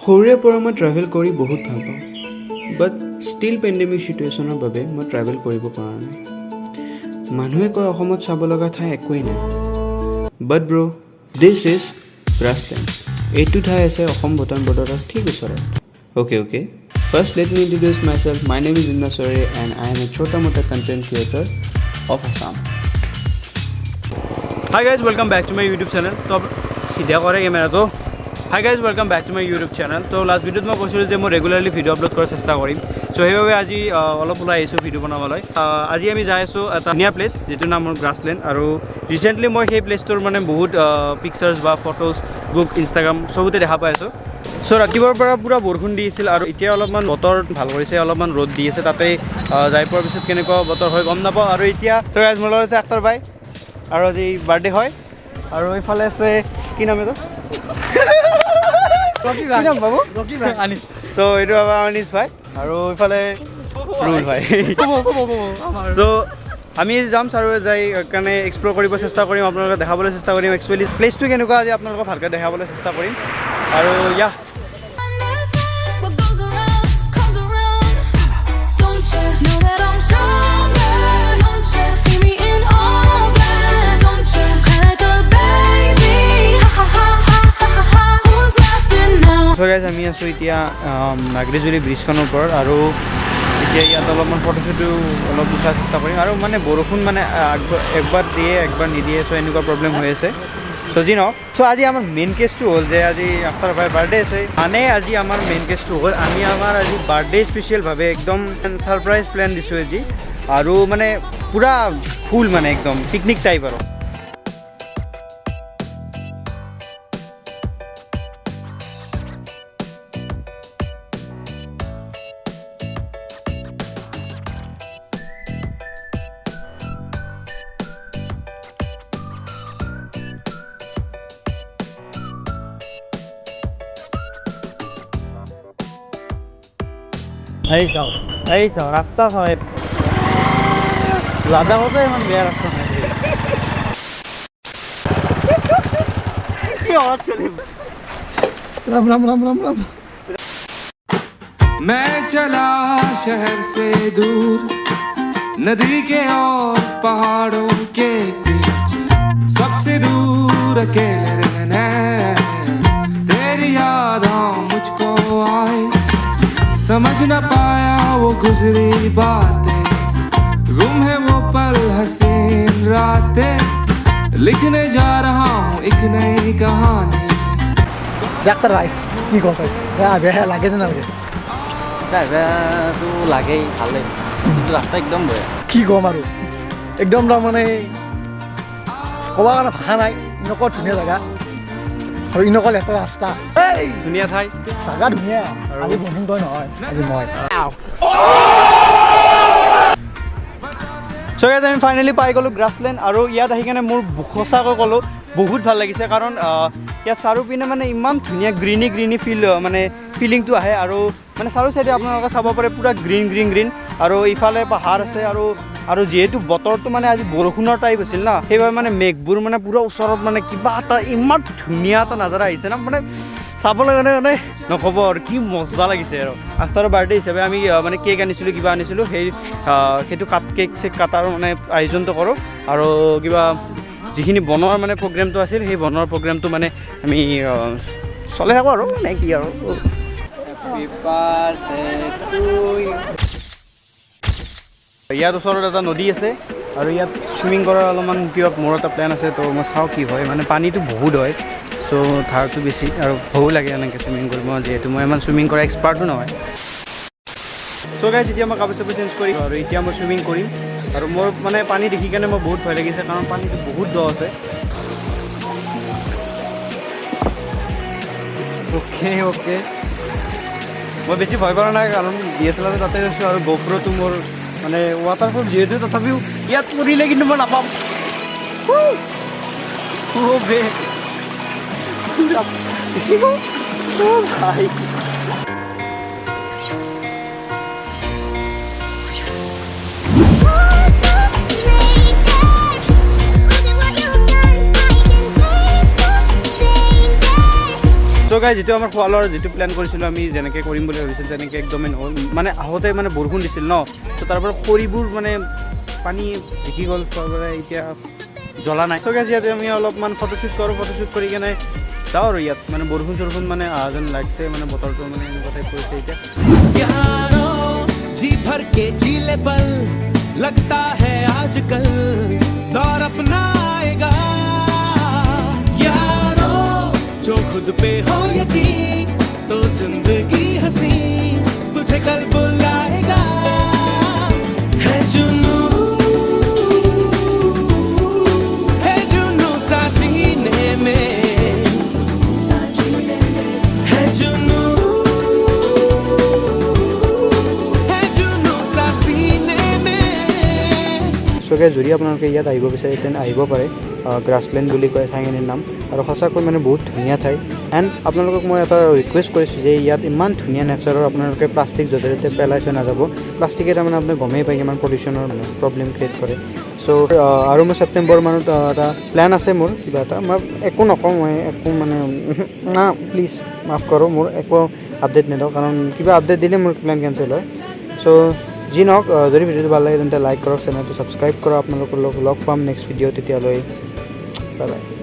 সৰুৰে পৰা মই ট্ৰেভেল কৰি বহুত ভাল পাওঁ বাট ষ্টিল পেণ্ডেমিক চিটুৱেশ্যনৰ বাবে মই ট্ৰেভেল কৰিব পৰা নাই মানুহে কয় অসমত চাব লগা ঠাই একোৱেই নাই বাট ব্ৰ দিছ ইজ গ্ৰাছলেণ্ড এইটো ঠাই আছে অসম ভূটান বৰ্ডাৰৰ ঠিক ওচৰত okay First, let me introduce myself. My name is Inna Sore and I am a Chota Mota content creator of Assam. Hi guys, welcome back to my YouTube channel. तो अब सीधा करेंगे मेरा तो Hi guys, welcome back to my YouTube channel. तो last video में কৈছিলোঁ যে মই ৰেগুলাৰলি ভিডিঅ' আপলোড কৰাৰ চেষ্টা কৰিম সো সেইবাবে আজি অলপ ওলাই আহিছোঁ ভিডিঅ' বনাবলৈ আজি আমি যাই আছোঁ এটা ধুনীয়া প্লেচ যিটো নাম মোৰ গ্ৰাছলেণ্ড আৰু ৰিচেণ্টলি মই সেই প্লেচটোৰ মানে বহুত পিকচাৰ্ছ বা ফটোজ বুক ইনষ্টাগ্ৰাম চবতে দেখা পাই আছোঁ সো ৰাতিপুৱাৰ পৰা পুৰা বৰষুণ দি আছিল আৰু এতিয়া অলপমান বতৰ ভাল কৰিছে অলপমান ৰ'দ দি আছে তাতে যাই পোৱাৰ পিছত কেনেকুৱা বতৰ হয় গম নাপাওঁ আৰু এতিয়া সো গাইজ মোৰ লগত আছে আখতাৰ ভাই আৰু আজি বাৰ্থডে হয় আৰু এইফালে আছে কি নাম এইটো কি নাম বাবু আনিছ সো এইটো আমাৰ আনিছ ভাই আৰু এইফালে ৰুল ভাই সো আমি যাম আৰু যাই কাৰণে এক্সপ্ল'ৰ কৰিব চেষ্টা কৰিম আপোনালোকক দেখাবলৈ চেষ্টা কৰিম একচুৱেলি প্লেচটো কেনেকুৱা আজি আপোনালোকক ভালকৈ দেখাবলৈ চেষ্টা কৰিম আৰু ইয়া আমি আছোঁ এতিয়া নাগৰিজুলি ব্ৰিজখনৰ ওপৰত আৰু এতিয়া ইয়াত অলপমান ফটোশ্বুটো অলপ উঠাৰ চেষ্টা কৰিম আৰু মানে বৰষুণ মানে একবাৰ দিয়ে একবাৰ নিদিয়ে চ' এনেকুৱা প্ৰব্লেম হৈ আছে চ' যি নহওক চ' আজি আমাৰ মেইন কেছটো হ'ল যে আজি আখতাৰ ভাইৰ বাৰ্থডে আছে মানে আজি আমাৰ মেইন কেছটো হ'ল আমি আমাৰ আজি বাৰ্থডে স্পেচিয়েলভাৱে একদম ছাৰপ্ৰাইজ প্লেন দিছোঁ আজি আৰু মানে পূৰা ফুল মানে একদম পিকনিক টাইপ আৰু এই চাও ৰাস্তা হয় লাদাখতে ইমান বেয়া ৰাস্তা নাই राम राम राम राम राम मैं चला शहर से दूर नदी के और पहाड़ों के बीच सबसे दूर अकेले रहना तेरी याद मुझको आए समझ न पाया वो गुजरी बातें गुम है वो पल हसीन रातें लिखने जा रहा हूँ एक नई कहानी ডাক্তার ভাই কি কথা বেয়া লাগে না লাগে তো লাগেই ভালে কিন্তু ৰাস্তা একদম বেয়া কি কম আৰু একদম মানে ক'ব কাৰণে ভাষা নাই এনেকুৱা ধুনীয়া জেগা আৰু এনেকুৱা লেতেৰা ৰাস্তা ধুনীয়া ঠাই জাগা ধুনীয়া আজি বন্ধু তই নহয় আজি মই চ' ইয়াত আমি ফাইনেলি পাই গ'লোঁ গ্ৰাছলেণ্ড আৰু ইয়াত আহি কিনে মোৰ সঁচাকৈ ক'লোঁ বহুত ভাল লাগিছে কাৰণ ইয়াত চাৰিওপিনে মানে ইমান ধুনীয়া গ্ৰীণি মানে ফিলিংটো আহে আৰু মানে চাৰিও চাইডে আপোনালোকে চাব পাৰে পূৰা গ্ৰীণ আৰু ইফালে পাহাৰ আছে আৰু যিহেতু বতৰটো মানে আজি বৰষুণৰ টাইপ আছিল না সেইবাবে মানে মেঘবোৰ মানে পূৰা ওচৰত মানে কিবা এটা ইমান ধুনীয়া এটা নাজাৰা আহিছে না মানে চাবলৈ মানে নক'ব আৰু কি মজা লাগিছে আৰু আখতাৰৰ বাৰ্থডে হিচাপে আমি মানে কেক আনিছিলোঁ কিবা আনিছিলোঁ সেইটো কাপ কেক কাটাৰ মানে আয়োজনটো কৰোঁ আৰু কিবা যিখিনি বনোৱাৰ মানে প্ৰগ্ৰেমটো আছিল সেই বনোৱাৰ প্ৰগ্ৰেমটো মানে আমি চলাই থাকোঁ আৰু নে কি আৰু ইয়াত ওচৰত এটা নদী আছে আৰু ইয়াত চুইমিং কৰাৰ অলপমান কিবা মোৰ এটা প্লেন আছে তো মই চাওঁ কি হয় মানে পানীটো বহুত হয় চ' ধাৰটো বেছি আৰু ভয়ো লাগে এনেকৈ চুইমিং কৰিব যিহেতু মই ইমান চুইমিং কৰা এক্সপাৰ্টো নহয় চ' গাইজ এতিয়া মই কাপোৰ চাপোৰ চেঞ্জ কৰিম আৰু এতিয়া মই চুইমিং কৰিম আৰু মোৰ মানে পানী দেখি কেনে মোৰ বহুত ভয় লাগিছে কাৰণ পানীটো বহুত দ আছে অ'কে মই বেছি ভয় কৰা নাই কাৰণ DSLR তাতে আছোঁ আৰু GoProটো মোৰ মানে ৱাটাৰফল যিহেতু তথাপিও ইয়াত পৰিলে কিন্তু মই নাপাম ভাই গাইজ যিটো আমাৰ খোৱা লোৱাৰ যিটো প্লেন কৰিছিলোঁ আমি যেনেকৈ কৰিম বুলি ভাবিছিলোঁ তেনেকৈ একদমেই নহ'ল মানে আহোঁতে মানে বৰষুণ দিছিল ন তো তাৰ পৰা খৰিবোৰ মানে পানী জিকি গ'ল তাৰপৰা এতিয়া জ্বলা নাই চ' গাইজ ইয়াতে আমি অলপমান ফটোশ্বুট কৰোঁ ফটোশ্বুট কৰি কেনে যাওঁ আৰু ইয়াত মানে বৰষুণ চৰষুণ মানে অহা যেন লাগিছে মানে বতৰটো মানে এনেকুৱা টাইপ কৰিছে এতিয়া जी भर के जीले पल लगता है आजकल दौर अपना आएगा यारो जो खुद पे हो यकीन तो जिंदगी हंसी तुझे कल बुलाएगा है जुनू सा सीने में है जुनू চকে যদি আপোনালোকে ইয়াত আহিব বিচাৰে তেনে আহিব পাৰে গ্ৰাছলেণ্ড বুলি কয় ঠাইখিনিৰ নাম আৰু সঁচাকৈ মানে বহুত ধুনীয়া ঠাই এণ্ড আপোনালোকক মই এটা ৰিকুৱেষ্ট কৰিছোঁ যে ইয়াত ইমান ধুনীয়া নেচাৰৰ আপোনালোকে প্লাষ্টিক য'তে ত'তে পেলাই থৈ নাযাব প্লাষ্টিকে তাৰমানে আপুনি গমেই পায় কিমান পলিউশ্যনৰ মানে প্ৰব্লেম ক্ৰিয়েট কৰে চ' আৰু মোৰ ছেপ্টেম্বৰ মানত এটা প্লেন আছে মোৰ কিবা এটা মই একো নকওঁ মই একো মানে না প্লিজ মাফ কৰোঁ মোৰ একো আপডেট নিদিওঁ কাৰণ কিবা আপডেট দিলে মোৰ প্লেন কেঞ্চেল হয় চ' যি নহওক যদি ভিডিঅ'টো ভাল লাগে তেন্তে লাইক কৰক চেনেলটো ছাবস্ক্ৰাইব কৰক আপোনালোকৰ লগ পাম নেক্সট ভিডিঅ' তেতিয়ালৈ বাই বাই